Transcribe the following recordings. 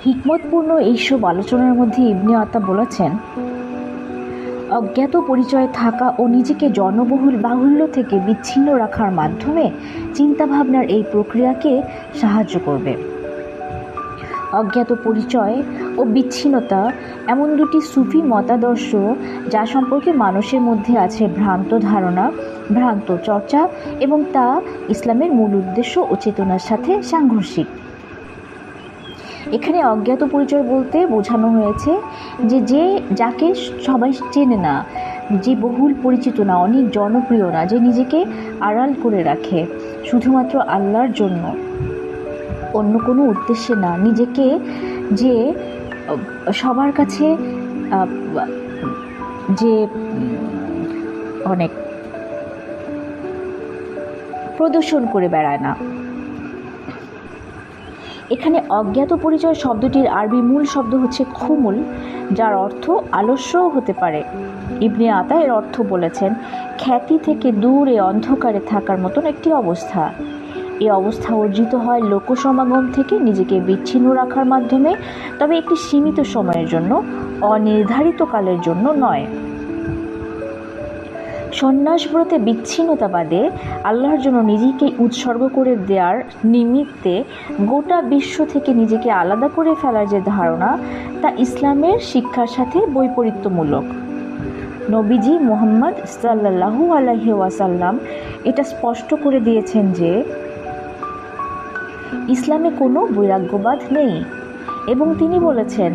হিকমতপূর্ণ এইসব আলোচনার মধ্যে ইবনে আতা বলেছেন, অজ্ঞাত পরিচয়ে থাকা ও নিজেকে বাহুল্য থেকে বিচ্ছিন্ন রাখার মাধ্যমে চিন্তাভাবনার এই প্রক্রিয়াকে সাহায্য করবে। অজ্ঞাত পরিচয় ও বিচ্ছিন্নতা এমন দুটি সুফি মতাদর্শ যা সম্পর্কে মানুষের মধ্যে আছে ভ্রান্ত ধারণা, ভ্রান্ত চর্চা এবং তা ইসলামের মূল উদ্দেশ্য ও চেতনার সাথে সাংঘর্ষিক। এখানে অজ্ঞাত পরিচয় বলতে বোঝানো হয়েছে যে যাকে সবাই চেনে না, যে বহুল পরিচিত না, অনেক জনপ্রিয় না, যে নিজেকে আড়াল করে রাখে শুধুমাত্র আল্লাহর জন্য, অন্য কোনো উদ্দেশ্যে না, নিজেকে যে সবার কাছে যে অনেক প্রদর্শন করে বেড়ায় না। এখানে অজ্ঞাত পরিচয় শব্দটির আরবি মূল শব্দ হচ্ছে খুমুল, যার অর্থ আলস্যও হতে পারে। ইবনে আতা এর অর্থ বলেছেন, খ্যাতি থেকে দূরে অন্ধকারে থাকার মতন একটি অবস্থা। এই অবস্থা অর্জিত হয় লোকসমাগম থেকে নিজেকে বিচ্ছিন্ন রাখার মাধ্যমে, তবে একটি সীমিত সময়ের জন্য, অনির্ধারিত কালের জন্য নয়। সন্ন্যাসব্রতে বিচ্ছিন্নতাবাদে আল্লাহর জন্য নিজেকে উৎসর্গ করে দেওয়ার নিমিত্তে গোটা বিশ্ব থেকে নিজেকে আলাদা করে ফেলার যে ধারণা, তা ইসলামের শিক্ষার সাথে বৈপরীত্যমূলক। নবীজি মুহাম্মদ সাল্লাল্লাহু আলাইহি ওয়াসাল্লাম এটা স্পষ্ট করে দিয়েছেন যে ইসলামে কোনো বৈরাগ্যবাদ নেই, এবং তিনি বলেছেন,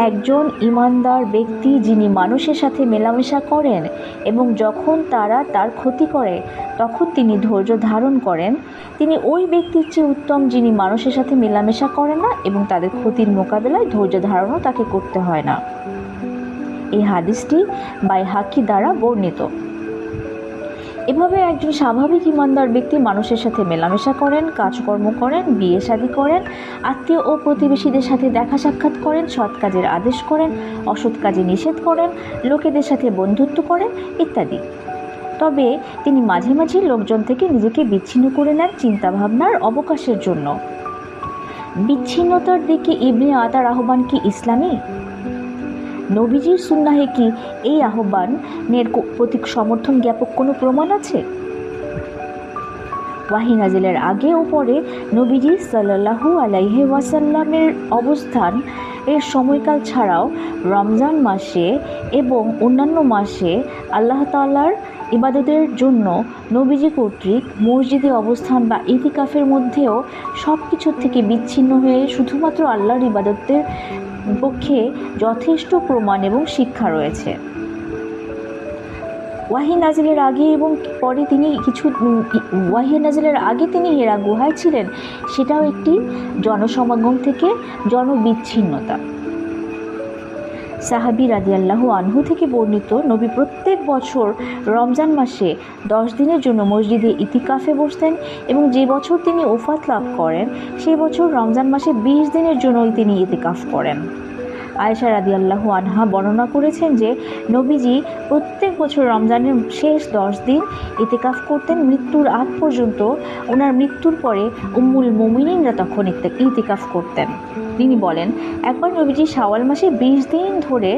একজন ঈমানদার ব্যক্তি যিনি মানুষের সাথে মেলামেশা করেন এবং যখন তারা তার ক্ষতি করে তখন তিনি ধৈর্য ধারণ করেন, তিনি ওই ব্যক্তির চেয়ে উত্তম যিনি মানুষের সাথে মেলামেশা করে না এবং তাদের ক্ষতির মোকাবেলায় ধৈর্য ধারণও তাকে করতে হয় না। এই হাদিসটি বাইহাকি দ্বারা বর্ণিত। এভাবে একজন স্বাভাবিক ঈমানদার ব্যক্তি মানুষের সাথে মেলামেশা করেন, কাজকর্ম করেন, বিয়ে শাদী করেন, আত্মীয় ও প্রতিবেশীদের সাথে দেখা সাক্ষাৎ করেন, সৎ কাজের আদেশ করেন, অসৎ কাজে নিষেধ করেন, লোকেদের সাথে বন্ধুত্ব করেন ইত্যাদি। তবে তিনি মাঝে মাঝে লোকজন থেকে নিজেকে বিচ্ছিন্ন করে নেন চিন্তাভাবনার অবকাশের জন্য। বিচ্ছিন্নতার দিকে ইবনে আতার আহ্বান কি ইসলামী? নবীজির সুন্নাহে কি এই আহ্বানের প্রতি সমর্থন জ্ঞাপক কোনো প্রমাণ আছে? ওয়াহী নাজিলের আগে ও পরে নবীজি সাল্লাল্লাহু আলাইহি ওয়াসাল্লামের অবস্থান এর সময়কাল ছাড়াও রমজান মাসে এবং অন্যান্য মাসে আল্লাহ তাআলার ইবাদতের জন্য নবীজি কর্তৃক মসজিদে অবস্থান বা ইতিকাফের মধ্যেও সব কিছুর থেকে বিচ্ছিন্ন হয়ে শুধুমাত্র আল্লাহর ইবাদতের পক্ষে যথেষ্ট প্রমাণ এবং শিক্ষা রয়েছে। ওয়াহী নাজিলের আগে এবং পরে ওয়াহী নাজিলের আগে তিনি হেরা গুহায় ছিলেন, সেটাও একটি জনসমাগম থেকে জনবিচ্ছিন্নতা। সাহাবী রাদিয়াল্লাহু আনহু থেকে বর্ণিত, নবী প্রত্যেক বছর রমজান মাসে 10 দিনের জন্য মসজিদে ইতিকাফে বসতেন এবং যে বছর তিনি ওফাত লাভ করেন সেই বছর রমজান মাসে 20 দিনের জন্য তিনি ইতিকাফ করেন। আয়েশা রাদিয়াল্লাহু আনহা বর্ণনা করেছেন যে নবীজি প্রত্যেক বছর রমজানের শেষ 10 দিন ইতিকাফ করতেন মৃত্যুর আগ পর্যন্ত। ওনার মৃত্যুর পরে উম্মুল মুমিনিনরা তখন ইতিকাফ করতেন। তিনি বলেন, একবার নবীজি শাওয়াল মাসে 20 দিন ধরে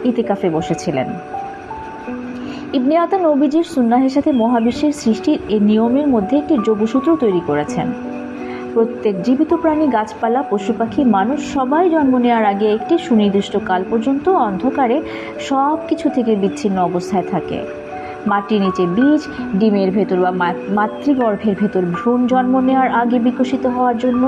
ইতিকাফে বসেছিলেন। ইবনে আতা নবীজির সুন্নাহের সাথে মহাবিশ্বের সৃষ্টির এই নিয়মের মধ্যে একটি যোগসূত্র তৈরি করেছেন। প্রত্যেক জীবিত প্রাণী, গাছপালা, পশু পাখি, মানুষ সবাই জন্ম নেওয়ার আগে একটি সুনির্দিষ্ট কাল পর্যন্ত অন্ধকারে সব কিছু থেকে বিচ্ছিন্ন অবস্থায় থাকে। মাটির নিচে বীজ, ডিমের ভেতর বা মাতৃগর্ভের ভেতর ভ্রূণ জন্ম নেওয়ার আগে বিকশিত হওয়ার জন্য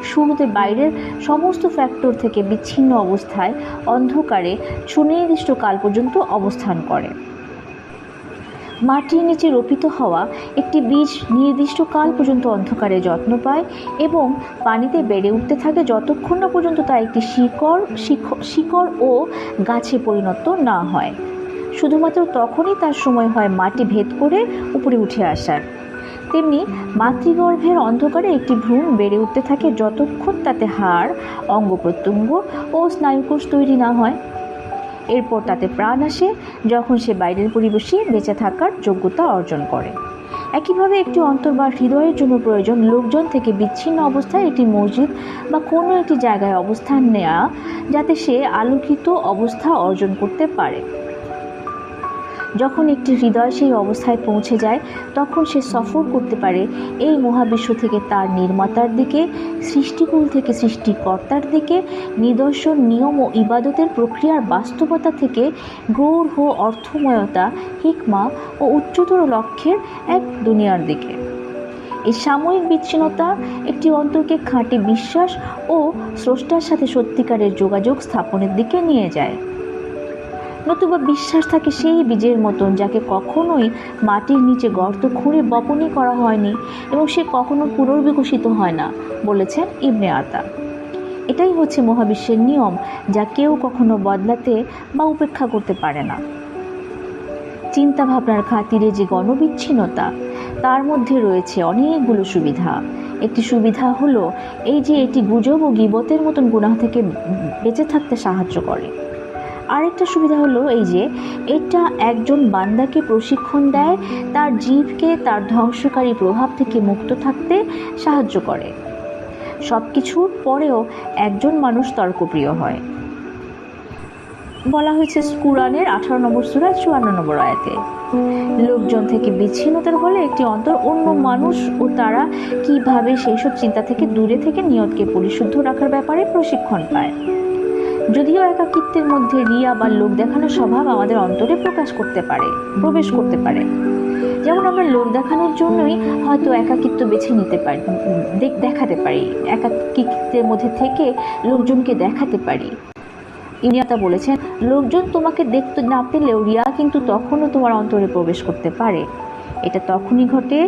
শুরুতে বাইরের সমস্ত ফ্যাক্টর থেকে বিচ্ছিন্ন অবস্থায় অন্ধকারে সুনির্দিষ্ট কাল পর্যন্ত অবস্থান করে। মাটির নিচে রোপিত হওয়া একটি বীজ নির্দিষ্ট কাল পর্যন্ত অন্ধকারে যত্ন পায় এবং পানিতে বেড়ে উঠতে থাকে যতক্ষণ না পর্যন্ত তা একটি শিকড় ও গাছে পরিণত না হয়। শুধুমাত্র তখনই তার সময় হয় মাটি ভেদ করে উপরে উঠে আসার। তেমনি মাতৃগর্ভের অন্ধকারে একটি ভ্রূণ বেড়ে উঠতে থাকে যতক্ষণ তাতে হাড়, অঙ্গ প্রত্যঙ্গ ও স্নায়ুকোষ তৈরি না হয়। এরপর তাতে প্রাণ আসে যখন সে বাইরের পরিবেশে বেঁচে থাকার যোগ্যতা অর্জন করে। একইভাবে একটি অন্তর বা হৃদয়ের জন্য প্রয়োজন লোকজন থেকে বিচ্ছিন্ন অবস্থায় একটি মসজিদ বা কোনো একটি জায়গায় অবস্থান নেওয়া, যাতে সে আলোকিত অবস্থা অর্জন করতে পারে। যখন একটি হৃদয় সেই অবস্থায় পৌঁছে যায়, তখন সে সফর করতে পারে এই মহাবিশ্ব থেকে তার নির্মাতার দিকে, সৃষ্টিকুল থেকে সৃষ্টিকর্তার দিকে, নিদর্শন, নিয়ম ও ইবাদতের প্রক্রিয়ার বাস্তবতা থেকে গৌরব, অর্থময়তা, হিকমা ও উচ্চতর লক্ষ্যের এক দুনিয়ার দিকে। এই সাময়িক বিচ্ছিন্নতা একটি অন্তরকে খাঁটি বিশ্বাস ও স্রষ্টার সাথে সত্যিকারের যোগাযোগ স্থাপনের দিকে নিয়ে যায়। নতুবা বিশ্বাস থাকে সেই বীজের মতন, যাকে কখনোই মাটির নিচে গর্ত খুঁড়ে বপনই করা হয়নি এবং সে কখনো পুনর্বিকশিত হয় না, বলেছেন ইবনে আতা। এটাই হচ্ছে মহাবিশ্বের নিয়ম, যা কেউ কখনো বদলাতে বা উপেক্ষা করতে পারে না। চিন্তা ভাবনার খাতিরে যে গণবিচ্ছিন্নতা, তার মধ্যে রয়েছে অনেকগুলো সুবিধা। একটি সুবিধা হলো এই যে এটি গুজব ও গীবতের মতন গুনাহ থেকে বেঁচে থাকতে সাহায্য করে। আরেকটা সুবিধা হলো এই যে এটা একজন বান্দাকে প্রশিক্ষণ দেয়, তার জীবকে তার ধ্বংসকারী প্রভাব থেকে মুক্ত থাকতে সাহায্য করে। সব কিছুর পরেও একজন মানুষ তর্কপ্রিয় হয়। বলা হয়েছে কুরআনের 18 নম্বর সূরা 54 নম্বর আয়াতে, লোকজন থেকে বিচ্ছিন্নতার ফলে একটি অন্তর অন্য মানুষ ও তারা কিভাবে সেই সব চিন্তা থেকে দূরে থেকে নিয়তকে পরিশুদ্ধ রাখার ব্যাপারে প্রশিক্ষণ পায়। যদিও একাকিত্বের মধ্যে রিয়া বা লোক দেখানোর স্বভাব আমাদের অন্তরে প্রবেশ করতে পারে। যেমন আমরা লোক দেখানোর জন্যই হয়তো একাকিত্ব বেছে নিতে পারি, দেখাতে পারি, একাকিত্বের মধ্যে থেকে লোকজনকে দেখাতে পারি। ইনিয়াতা বলেছেন, লোকজন তোমাকে দেখতে না পেলেও রিয়া কিন্তু তখনও তোমার অন্তরে প্রবেশ করতে পারে। এটা তখনই ঘটে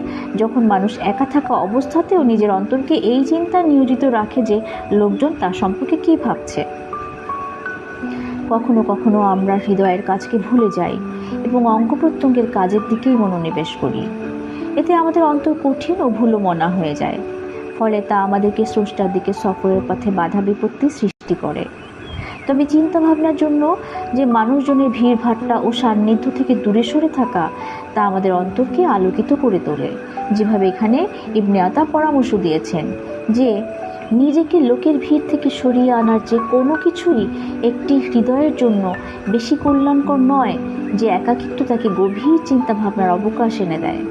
যখন মানুষ একা থাকা অবস্থাতেও নিজের অন্তরকে এই চিন্তা নিয়োজিত রাখে যে লোকজন তার সম্পর্কে কী ভাবছে। কখনো কখনো আমরা হৃদয়ের কাজকে ভুলে যাই এবং অঙ্গ প্রত্যঙ্গের কাজের দিকেই মনোনিবেশ করি। এতে আমাদের অন্তর কঠিন ও ভুলো মনা হয়ে যায়, ফলে তা আমাদেরকে স্রষ্টার দিকে সফরের পথে বাধা বিপত্তি সৃষ্টি করে। তবে চিন্তা ভাবনার জন্য যে মানুষজনের ভিড় ভাট্টা ও সান্নিধ্য থেকে দূরে সরে থাকা, তা আমাদের অন্তরকে আলোকিত করে তোলে। যেভাবে এখানে ইবনে আতা পরামর্শ দিয়েছেন যে নিজেকে লোকের ভিড় থেকে সরিয়ে আনার যে কোনো কিছুই একটি হৃদয়ের জন্য বেশি কল্যাণকর নয়, যে একাকিত্ব তাকে গভীর চিন্তা ভাবনার অবকাশ এনে দেয়।